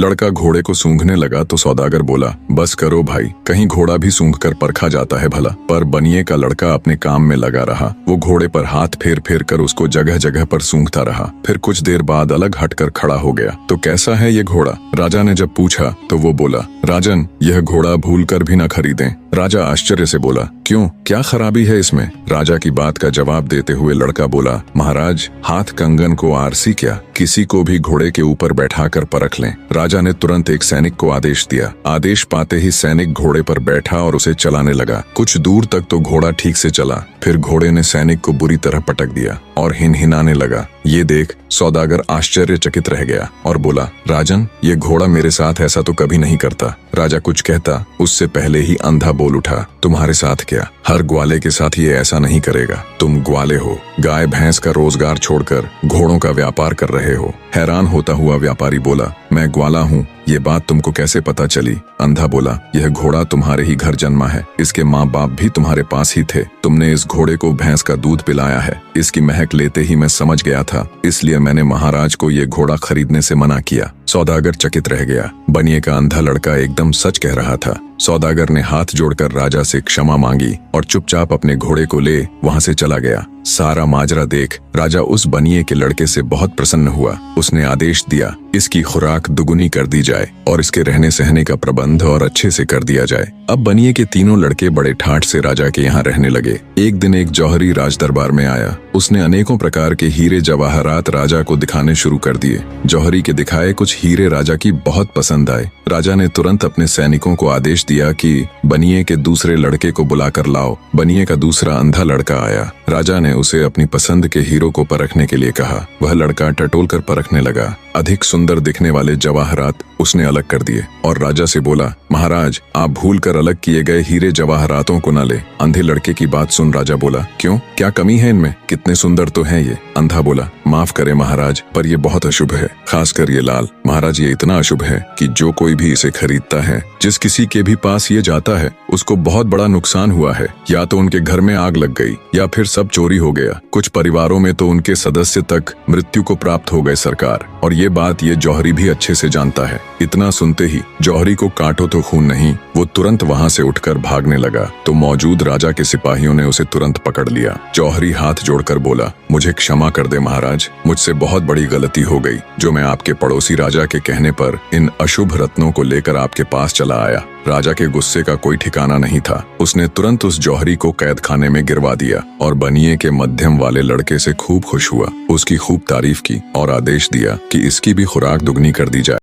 लड़का घोड़े को सूंघने लगा तो सौदागर बोला, बस करो भाई, कहीं घोड़ा भी सूंघ कर परखा जाता है भला। पर बनिए का लड़का अपने काम में लगा रहा। वो घोड़े पर हाथ फेर फेर कर उसको जगह जगह पर सूंघता रहा। फिर कुछ देर बाद अलग हटकर खड़ा हो गया। तो कैसा है ये घोड़ा? राजा ने जब पूछा तो वो बोला, राजन, यह घोड़ा भूल कर भी न खरीदें। राजा आश्चर्य से बोला, क्यों, क्या खराबी है इसमें? राजा की बात का जवाब देते हुए लड़का बोला, महाराज, हाथ कंगन को आरसी क्या, किसी को भी घोड़े के ऊपर बैठाकर परख लें। राजा ने तुरंत एक सैनिक को आदेश दिया। आदेश पाते ही सैनिक घोड़े पर बैठा और उसे चलाने लगा। कुछ दूर तक तो घोड़ा ठीक से चला, फिर घोड़े ने सैनिक को बुरी तरह पटक दिया और हिनहिनाने लगा। ये देख सौदागर आश्चर्यचकित रह गया और बोला, राजन, ये घोड़ा मेरे साथ ऐसा तो कभी नहीं करता। राजा कुछ कहता उससे पहले ही अंधा बोल उठा, तुम्हारे साथ क्या? हर ग्वाले के साथ ये ऐसा नहीं करेगा। तुम ग्वाले हो, गाय भैंस का रोजगार छोड़कर घोड़ों का व्यापार कर रहे हो। हैरान होता हुआ व्यापारी बोला, मैं ग्वाला हूँ, ये बात तुमको कैसे पता चली? अंधा बोला, यह घोड़ा तुम्हारे ही घर जन्मा है, इसके माँ बाप भी तुम्हारे पास ही थे। तुमने इस घोड़े को भैंस का दूध पिलाया है। इसकी महक लेते ही मैं समझ गया था, इसलिए मैंने महाराज को ये घोड़ा खरीदने से मना किया। सौदागर चकित रह गया। बनिए का अंधा लड़का एकदम सच कह रहा था। सौदागर ने हाथ जोड़कर राजा से क्षमा मांगी और चुपचाप अपने घोड़े को ले वहां से चला गया। सारा माजरा देख राजा उस बनिए के लड़के से बहुत प्रसन्न हुआ। उसने आदेश दिया, इसकी खुराक दुगुनी कर दी जाए और इसके रहने सहने का प्रबंध और अच्छे से कर दिया जाए। अब बनिए के तीनों लड़के बड़े ठाठ से राजा के यहाँ रहने लगे। एक दिन एक जौहरी राज दरबार में आया। उसने अनेकों प्रकार के हीरे जवाहरात राजा को दिखाने शुरू कर दिए। जौहरी के दिखाए कुछ हीरे राजा की बहुत पसंद आए। राजा ने तुरंत अपने सैनिकों को आदेश दिया कि बनिए के दूसरे लड़के को बुलाकर लाओ। बनिए का दूसरा अंधा लड़का आया। राजा ने उसे अपनी पसंद के हीरो को परखने के लिए कहा। वह लड़का टटोल कर परखने लगा। अधिक सुंदर दिखने वाले जवाहरात उसने अलग कर दिए और राजा से बोला, महाराज, आप भूल कर अलग किए गए हीरे जवाहरातों को न ले। अंधे लड़के की बात सुन राजा बोला, क्यों, क्या कमी है इनमें? कितने सुंदर तो हैं ये। अंधा बोला, माफ करे महाराज, पर ये बहुत अशुभ है, खासकर ये लाल। महाराज, ये इतना अशुभ है कि जो कोई भी इसे खरीदता है, जिस किसी के भी पास ये जाता है, उसको बहुत बड़ा नुकसान हुआ है। या तो उनके घर में आग लग गई या फिर सब चोरी हो गया। कुछ परिवारों में तो उनके सदस्य तक मृत्यु को प्राप्त हो गए सरकार। और ये बात ये जौहरी भी अच्छे से जानता है। इतना सुनते ही जौहरी को काटो तो खून नहीं, वो तुरंत वहां से उठकर भागने लगा तो मौजूद राजा के सिपाहियों ने उसे तुरंत पकड़ लिया। जौहरी हाथ जोड़कर बोला, मुझे क्षमा कर दे महाराज, मुझसे बहुत बड़ी गलती हो गई जो मैं आपके पड़ोसी राजा के कहने पर इन अशुभ रत्नों को लेकर आपके पास चला आया। राजा के गुस्से का कोई ठिकाना नहीं था। उसने तुरंत उस जौहरी को कैद खाने में गिरवा दिया और बनिए के मध्यम वाले लड़के से खूब खुश हुआ। उसकी खूब तारीफ की और आदेश दिया कि इसकी भी खुराक दुगनी कर दी जाए।